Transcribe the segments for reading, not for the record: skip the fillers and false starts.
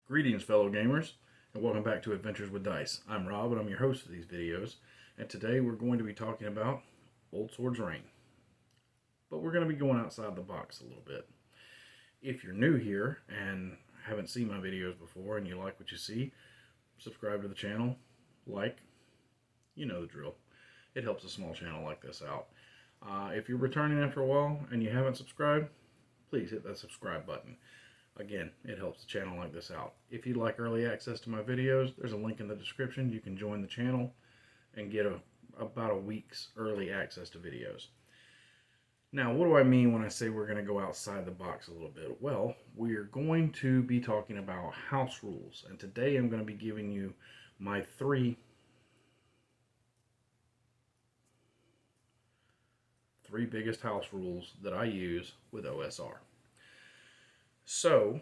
Greetings, fellow gamers, and welcome back to Adventures with Dice. I'm Rob, and I'm your host of these videos, and today we're going to be talking about Old Swords Reign. But we're going to be going outside the box a little bit. If you're new here and haven't seen my videos before and you like what you see, subscribe to the channel, like, you know the drill. It helps a small channel like this out. If you're returning after a while and you haven't subscribed, please hit that subscribe button. Again, it helps the channel like this out. If you'd like early access to my videos, there's a link in the description. You can join the channel and get about a week's early access to videos. Now, what do I mean when I say we're going to go outside the box a little bit? Well, we're going to be talking about house rules. And today I'm going to be giving you my three biggest house rules that I use with OSR. So,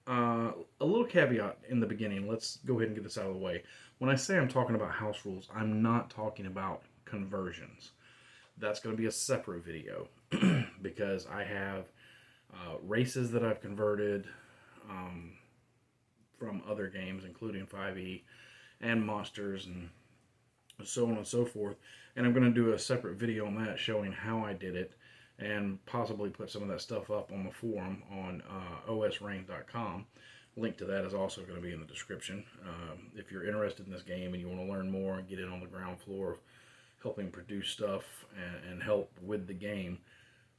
a little caveat in the beginning. Let's go ahead and get this out of the way. When I say I'm talking about house rules, I'm not talking about conversions. That's going to be a separate video because I have races that I've converted from other games, including 5e and monsters and so on and so forth. And I'm going to do a separate video on that showing how I did it, and possibly put some of that stuff up on the forum on osreign.com. Link to that is also going to be in the description. If you're interested in this game and you want to learn more and get in on the ground floor of helping produce stuff and help with the game,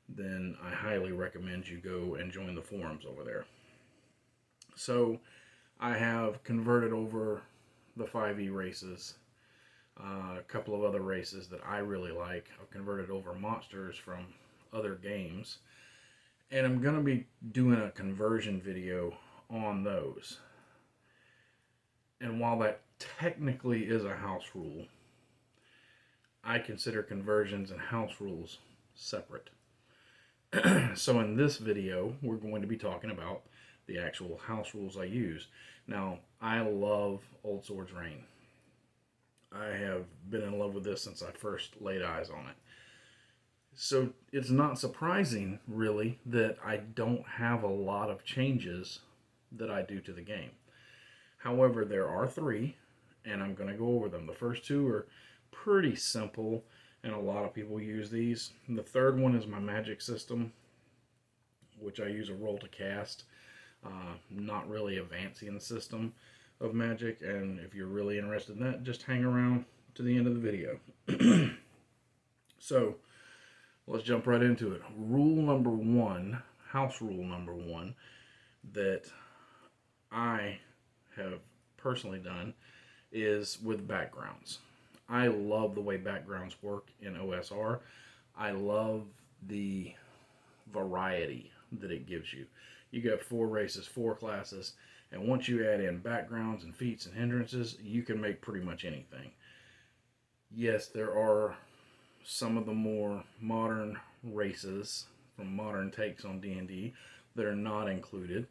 then I highly recommend you go and join the forums over there. So I have converted over the 5e races, a couple of other races that I really like. I've converted over monsters from other games, and I'm going to be doing a conversion video on those. And while that technically is a house rule, I consider conversions and house rules separate. So in this video, we're going to be talking about the actual house rules I use. Now, I love Old Swords Reign. I have been in love with this since I first laid eyes on it. So it's not surprising, really, that I don't have a lot of changes that I do to the game. However, there are three, and I'm going to go over them. The first two are pretty simple, and a lot of people use these. And the third one is my magic system, which I use a roll to cast. Not really a fancy system of magic, and if you're really interested in that, just hang around to the end of the video. So, let's jump right into it. Rule number one, house rule number one, that I have personally done is with backgrounds. I love the way backgrounds work in OSR. I love the variety that it gives you. You got 4 races, 4 classes, and once you add in backgrounds and feats and hindrances, you can make pretty much anything. Yes, there are some of the more modern races from modern takes on D&D that are not included.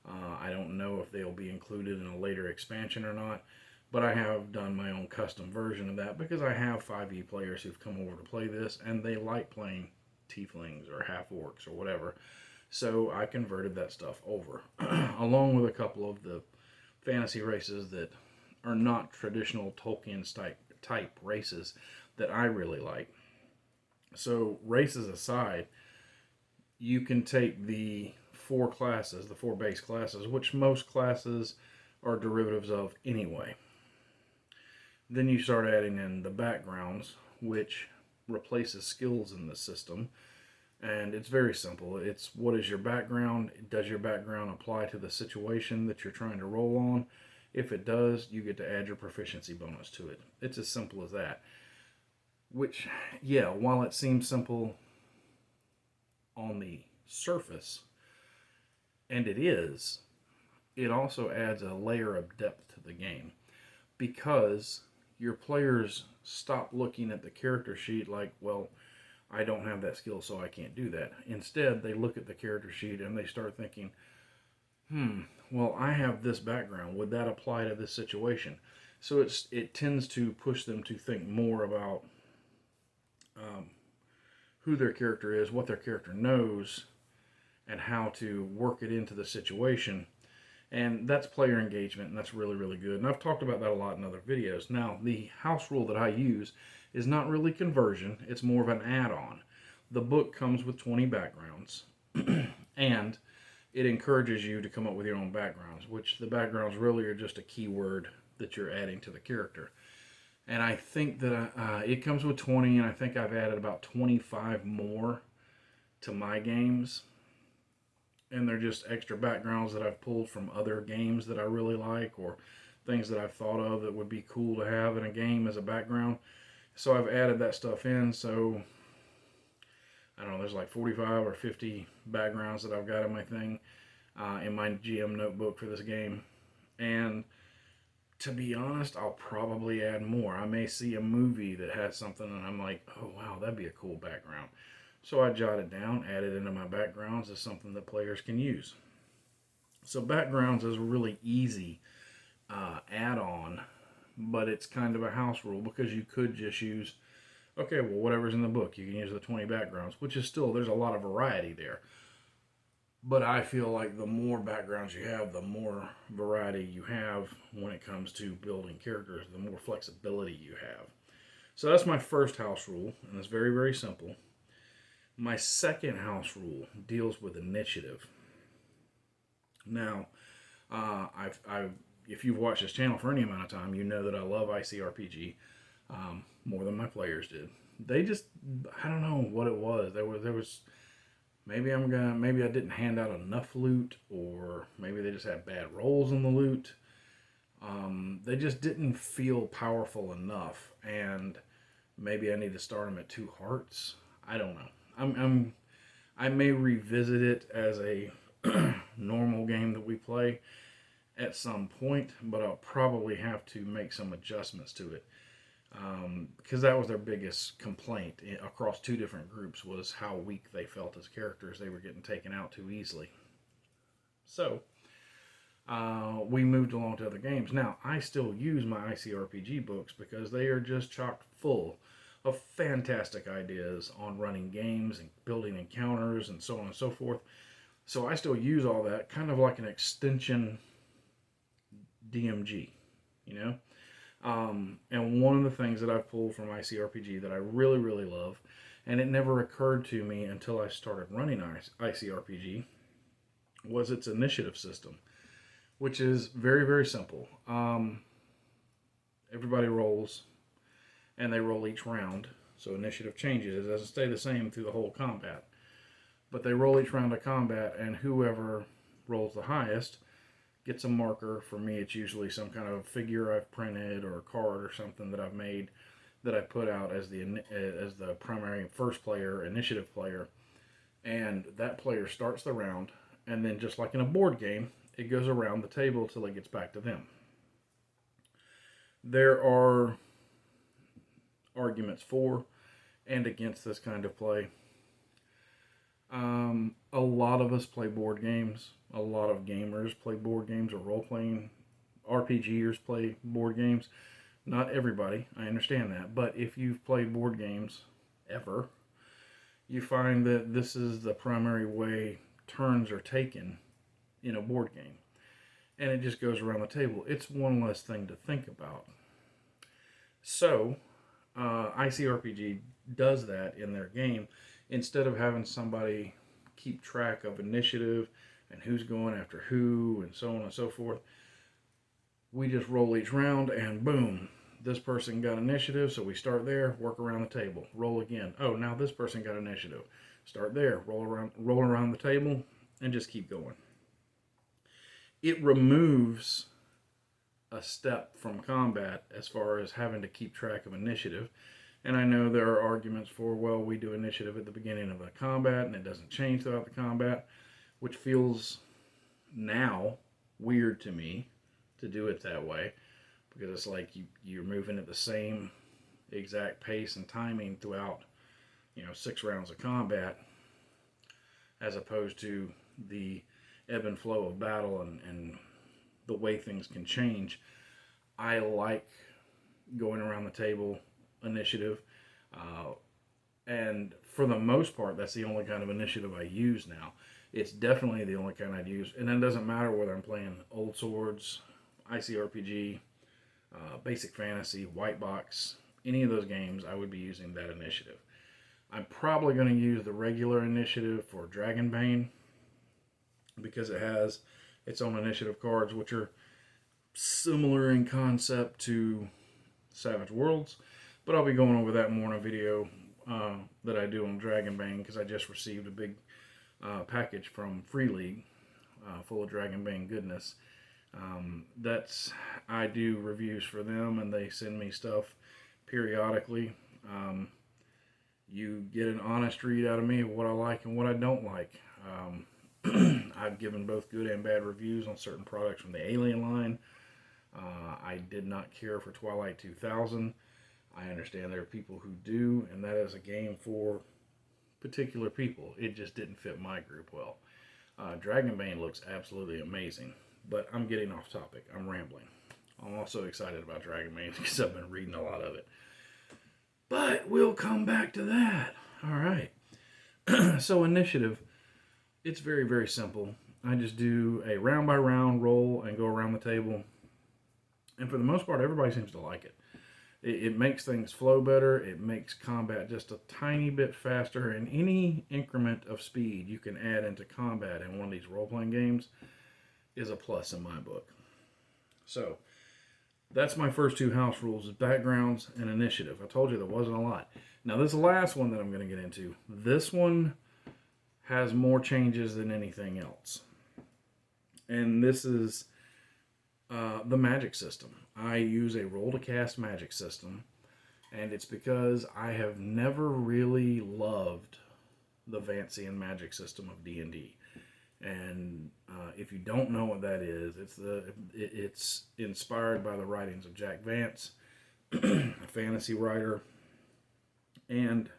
I don't know if they'll be included in a later expansion or not, but I have done my own custom version of that because I have 5e players who've come over to play this and they like playing tieflings or half-orcs or whatever. So I converted that stuff over, along with a couple of the fantasy races that are not traditional Tolkien type races that I really like. So races aside, you can take the 4 classes, the 4 base classes, which most classes are derivatives of anyway. Then you start adding in the backgrounds, which replaces skills in the system. And it's very simple. It's what is your background? Does your background apply to the situation that you're trying to roll on? If it does, you get to add your proficiency bonus to it. It's as simple as that. Which, yeah, while it seems simple on the surface, and it is, it also adds a layer of depth to the game because your players stop looking at the character sheet like, well, I don't have that skill, so I can't do that. Instead, they look at the character sheet and they start thinking, well, I have this background. Would that apply to this situation? So it tends to push them to think more about who their character is, what their character knows, and how to work it into the situation And that's player engagement, and that's really, really good. And I've talked about that a lot in other videos. Now, the house rule that I use is not really conversion, it's more of an add-on. The book comes with 20 backgrounds, and it encourages you to come up with your own backgrounds, which the backgrounds really are just a keyword that you're adding to the character. And I think that it comes with 20, and I think I've added about 25 more to my games. And they're just extra backgrounds that I've pulled from other games that I really like, or things that I've thought of that would be cool to have in a game as a background. So I've added that stuff in. So I don't know, there's like 45 or 50 backgrounds that I've got in my thing, in my GM notebook for this game. And to be honest, I'll probably add more. I may see a movie that has something and I'm like, oh wow, that'd be a cool background. So I jot it down, add it into my backgrounds as something that players can use. So backgrounds is a really easy add-on, but it's kind of a house rule because you could just use, okay, well, whatever's in the book, you can use the 20 backgrounds, which is still, there's a lot of variety there. But I feel like the more backgrounds you have, the more variety you have when it comes to building characters, the more flexibility you have. So that's my first house rule, and it's very, very simple. My second house rule deals with initiative. Now, if you've watched this channel for any amount of time, you know that I love ICRPG more than my players did. They just, I don't know what it was. There was maybe I didn't hand out enough loot, or maybe they just had bad rolls on the loot. They just didn't feel powerful enough, and maybe I need to start them at 2 hearts. I don't know. I may revisit it as a normal game that we play at some point, but I'll probably have to make some adjustments to it, because that was their biggest complaint across 2 different groups, was how weak they felt as characters. They were getting taken out too easily. So we moved along to other games. Now, I still use my ICRPG books because they are just chock full of fantastic ideas on running games and building encounters and so on and so forth. So I still use all that, kind of like an extension DMG, you know? And one of the things that I've pulled from ICRPG that I really, really love, and it never occurred to me until I started running ICRPG, was its initiative system, which is very, very simple. Everybody rolls, and they roll each round. So initiative changes. It doesn't stay the same through the whole combat. But they roll each round of combat, and whoever rolls the highest gets a marker. For me, it's usually some kind of figure I've printed or a card or something that I've made that I put out as the primary first player, initiative player. And that player starts the round, and then just like in a board game, it goes around the table till it gets back to them. There are arguments for and against this kind of play. A lot of us play board games. A lot of gamers play board games, or role-playing RPGers play board games. Not everybody, I understand that. But if you've played board games ever, you find that this is the primary way turns are taken in a board game. And it just goes around the table. It's one less thing to think about. So, ICRPG does that in their game. Instead of having somebody keep track of initiative and who's going after who and so on and so forth, we just roll each round and boom, this person got initiative, so we start there, work around the table, roll again. Oh, now this person got initiative. Start there, roll around the table, and just keep going. It removes a step from combat as far as having to keep track of initiative. And I know there are arguments for, well, we do initiative at the beginning of the combat and it doesn't change throughout the combat, which feels now weird to me to do it that way, because it's like you're moving at the same exact pace and timing throughout, 6 rounds of combat, as opposed to the ebb and flow of battle and the way things can change. I like going around the table initiative, and for the most part, that's the only kind of initiative I use now. It's definitely the only kind I'd use. And it doesn't matter whether I'm playing Old Swords, ICRPG, Basic Fantasy, White Box, any of those games, I would be using that initiative. I'm probably going to use the regular initiative for Dragonbane because it has its own initiative cards, which are similar in concept to Savage Worlds. But I'll be going over that more in a video that I do on Dragonbane because I just received a big package from Free League full of Dragonbane goodness. I do reviews for them, and they send me stuff periodically. You get an honest read out of me of what I like and what I don't like. I've given both good and bad reviews on certain products from the Alien line. I did not care for Twilight 2000. I understand there are people who do, and that is a game for particular people. It just didn't fit my group well. Dragonbane looks absolutely amazing, but I'm getting off topic. I'm rambling. I'm also excited about Dragonbane because I've been reading a lot of it. But we'll come back to that. All right. So initiative, it's very, very simple. I just do a round by round roll and go around the table. And for the most part, everybody seems to like it. It makes things flow better. It makes combat just a tiny bit faster. And any increment of speed you can add into combat in one of these role-playing games is a plus in my book. So that's my first two house rules, is backgrounds and initiative. I told you there wasn't a lot. Now this last one that I'm going to get into, this one has more changes than anything else. And this is the magic system. I use a roll to cast magic system, and it's because I have never really loved the Vancian magic system of D&D. And if you don't know what that is, it's inspired by the writings of Jack Vance, a fantasy writer, and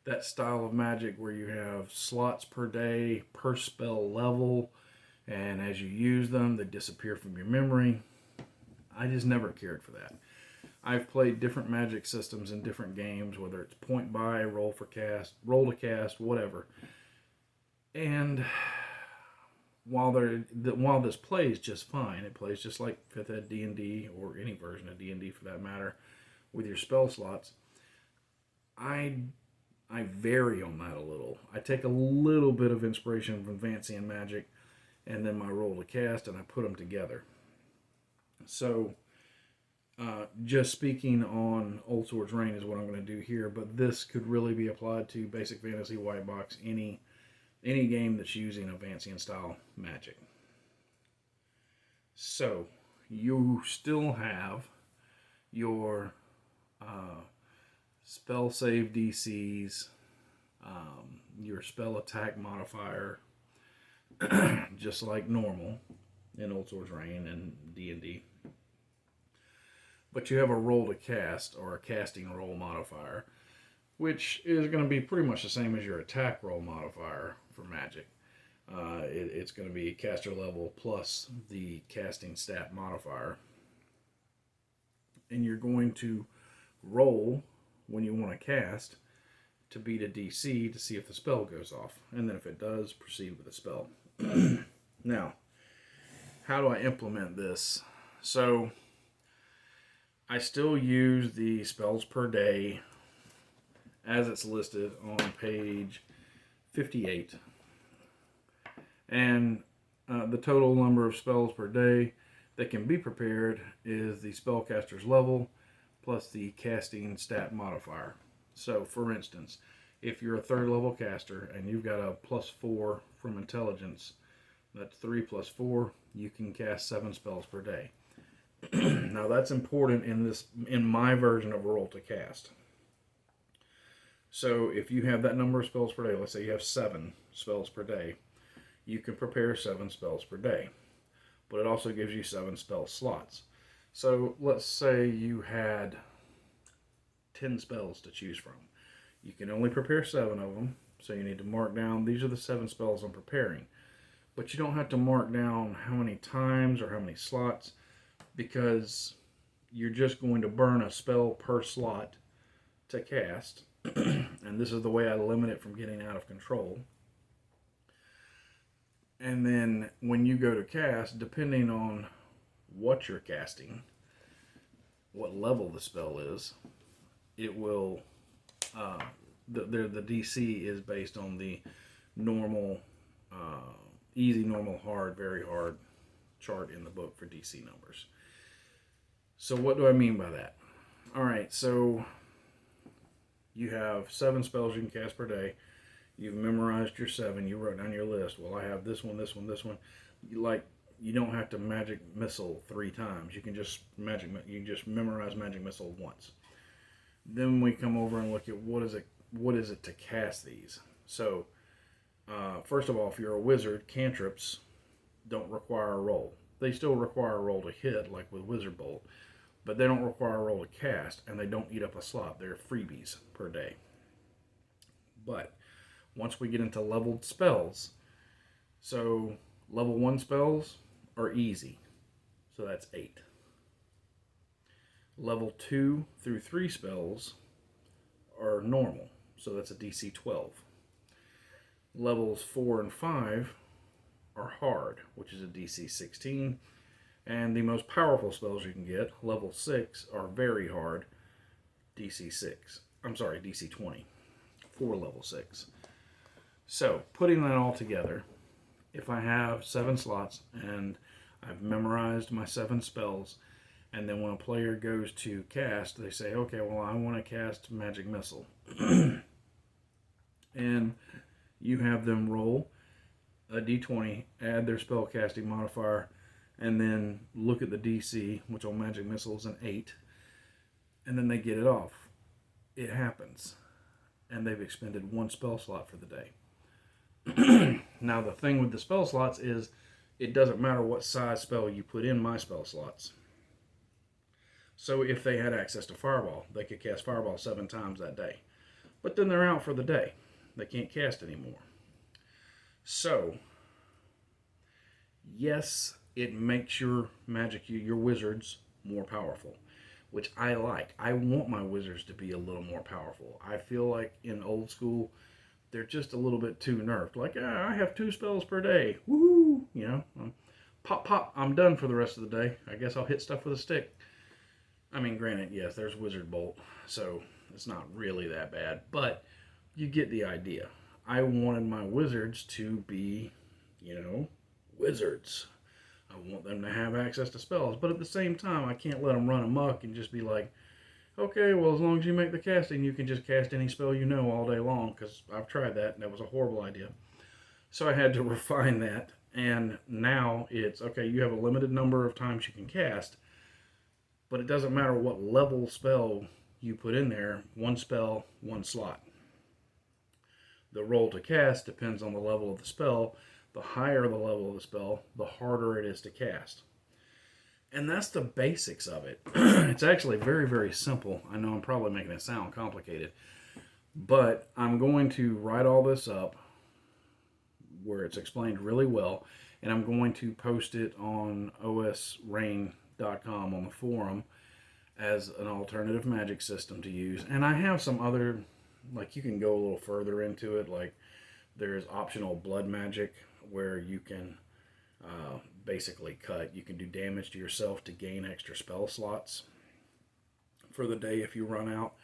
that style of magic where you have slots per day, per spell level, and as you use them, they disappear from your memory. I just never cared for that. I've played different magic systems in different games, whether it's point buy, roll to cast, whatever. And while this plays just fine, it plays just like 5th Ed D&D, or any version of D&D for that matter, with your spell slots, I vary on that a little. I take a little bit of inspiration from Vancian magic, and then my roll to cast, and I put them together. So, just speaking on Old Swords Reign is what I'm going to do here, but this could really be applied to Basic Fantasy, White Box, any game that's using a Vancian style magic. So, you still have your spell save DCs, your spell attack modifier, just like normal in Old Swords Reign and D&D. But you have a roll to cast, or a casting roll modifier, which is going to be pretty much the same as your attack roll modifier for magic. It's going to be caster level plus the casting stat modifier. And you're going to roll when you want to cast to beat a DC to see if the spell goes off. And then if it does, proceed with the spell. Now, how do I implement this? So, I still use the spells per day as it's listed on page 58. And the total number of spells per day that can be prepared is the spellcaster's level plus the casting stat modifier. So, for instance, if you're a 3rd level caster and you've got a +4 from intelligence, that's 3 plus 4, you can cast 7 spells per day. Now that's important in my version of roll to cast. So if you have that number of spells per day, let's say you have 7 spells per day, you can prepare 7 spells per day. But it also gives you 7 spell slots. So let's say you had 10 spells to choose from. You can only prepare 7 of them, so you need to mark down, these are the 7 spells I'm preparing. But you don't have to mark down how many times or how many slots, because you're just going to burn a spell per slot to cast. And this is the way I limit it from getting out of control. And then when you go to cast, depending on what you're casting, what level the spell is, it will, the DC is based on the normal, easy, normal, hard, very hard chart in the book for DC numbers. So what do I mean by that? All right, so you have 7 spells you can cast per day. You've memorized your 7. You wrote down your list. Well, I have this one, this one, this one. You don't have to magic missile 3 times. You can just memorize magic missile once. Then we come over and look at what is it to cast these. So first of all, if you're a wizard, cantrips don't require a roll. They still require a roll to hit, like with Wizard Bolt, but they don't require a roll to cast, and they don't eat up a slot. They're freebies per day. But once we get into leveled spells, so level 1 spells are easy, so that's 8. Level 2 through 3 spells are normal, so that's a DC 12. Levels 4 and 5 are hard, which is a DC 16. And the most powerful spells you can get, level 6, are very hard, DC 20 for level 6. So, putting that all together, if I have 7 slots and I've memorized my 7 spells, and then when a player goes to cast, they say, okay, well, I want to cast Magic Missile. And you have them roll a d20, add their spell casting modifier, and then look at the DC, which on Magic Missile is an 8, and then they get it off. It happens. And they've expended 1 spell slot for the day. Now, the thing with the spell slots is it doesn't matter what size spell you put in my spell slots. So if they had access to Fireball, they could cast Fireball 7 times that day. But then they're out for the day. They can't cast anymore. So, yes, it makes your wizards more powerful, which I like. I want my wizards to be a little more powerful. I feel like in old school, they're just a little bit too nerfed. Like, I have 2 spells per day. Woohoo! You know, pop, pop, I'm done for the rest of the day. I guess I'll hit stuff with a stick. I mean, granted, yes, there's Wizard Bolt, so it's not really that bad, but you get the idea. I wanted my wizards to be, wizards. I want them to have access to spells, but at the same time, I can't let them run amok and just be like, okay, well, as long as you make the casting, you can just cast any spell you know all day long, because I've tried that, and that was a horrible idea. So I had to refine that, and now it's, okay, you have a limited number of times you can cast, but it doesn't matter what level spell you put in there, 1 spell, 1 slot. The roll to cast depends on the level of the spell. The higher the level of the spell, the harder it is to cast. And that's the basics of it. It's actually very, very simple. I know I'm probably making it sound complicated, but I'm going to write all this up where it's explained really well, and I'm going to post it on osrain.com on the forum as an alternative magic system to use. And I have some other, like, you can go a little further into it, like there's optional blood magic where you can basically you can do damage to yourself to gain extra spell slots for the day if you run out,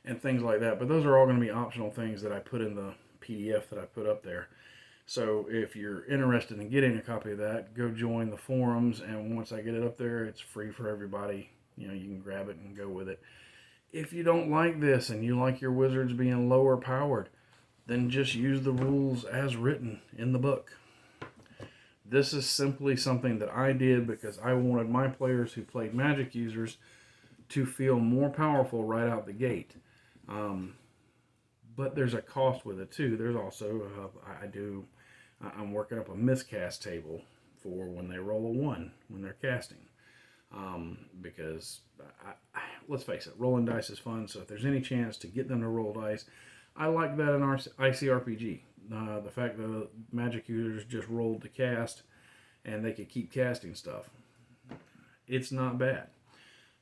and things like that. But those are all going to be optional things that I put in the PDF that I put up there. So if you're interested in getting a copy of that, go join the forums, and once I get it up there, it's free for everybody. You can grab it and go with it. If you don't like this and you like your wizards being lower powered, then just use the rules as written in the book. This is simply something that I did because I wanted my players who played Magic users to feel more powerful right out the gate. But there's a cost with it too. There's also, I'm working up a miscast table for when they roll a 1 when they're casting. Because, let's face it, rolling dice is fun, so if there's any chance to get them to roll dice, I like that in our ICRPG. The fact that the Magic users just rolled to cast, and they could keep casting stuff. It's not bad.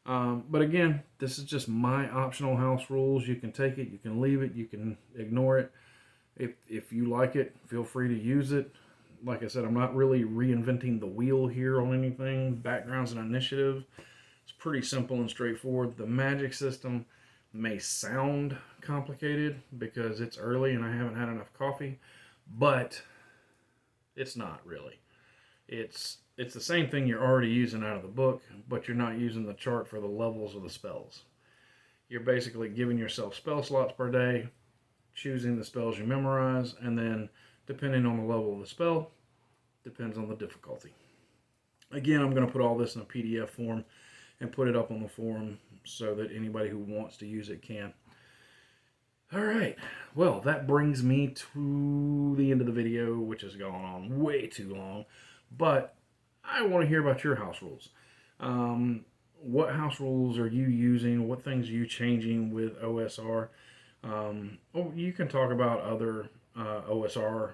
But again, this is just my optional house rules. You can take it, you can leave it, you can ignore it. If you like it, feel free to use it. like I said, I'm not really reinventing the wheel here on anything. Backgrounds and initiative. It's pretty simple and straightforward. The magic system may sound complicated because it's early and I haven't had enough coffee, but it's not really. It's the same thing you're already using out of the book, but you're not using the chart for the levels of the spells. You're basically giving yourself spell slots per day, choosing the spells you memorize, and then depending on the level of the spell, depends on the difficulty. Again, I'm going to put all this in a PDF form and put it up on the forum so that anybody who wants to use it can. All right, well, that brings me to the end of the video, which has gone on way too long, but I want to hear about your house rules. What house rules are you using? What things are you changing with OSR? You can talk about other OSR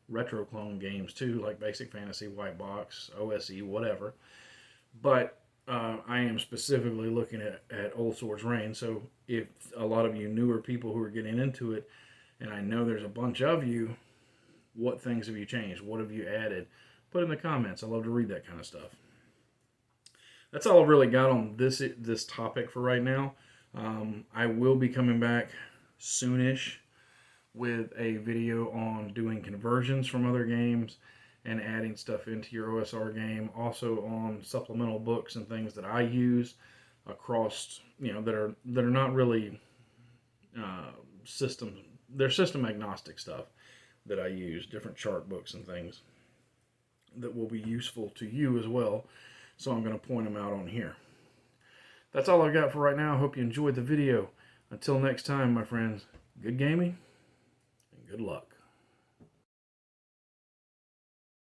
retro clone games too, like Basic Fantasy, White Box, OSE, whatever. But I am specifically looking at Old Swords Reign. So if a lot of you newer people who are getting into it, and I know there's a bunch of you, what things have you changed? What have you added? Put in the comments. I love to read that kind of stuff. That's all I've really got on this topic for right now. I will be coming back soonish with a video on doing conversions from other games and adding stuff into your OSR game. Also on supplemental books and things that I use across, that are not really system. They're system agnostic stuff that I use, different chart books and things that will be useful to you as well. So I'm going to point them out on here. That's all I've got for right now. I hope you enjoyed the video. Until next time, my friends, good gaming and good luck.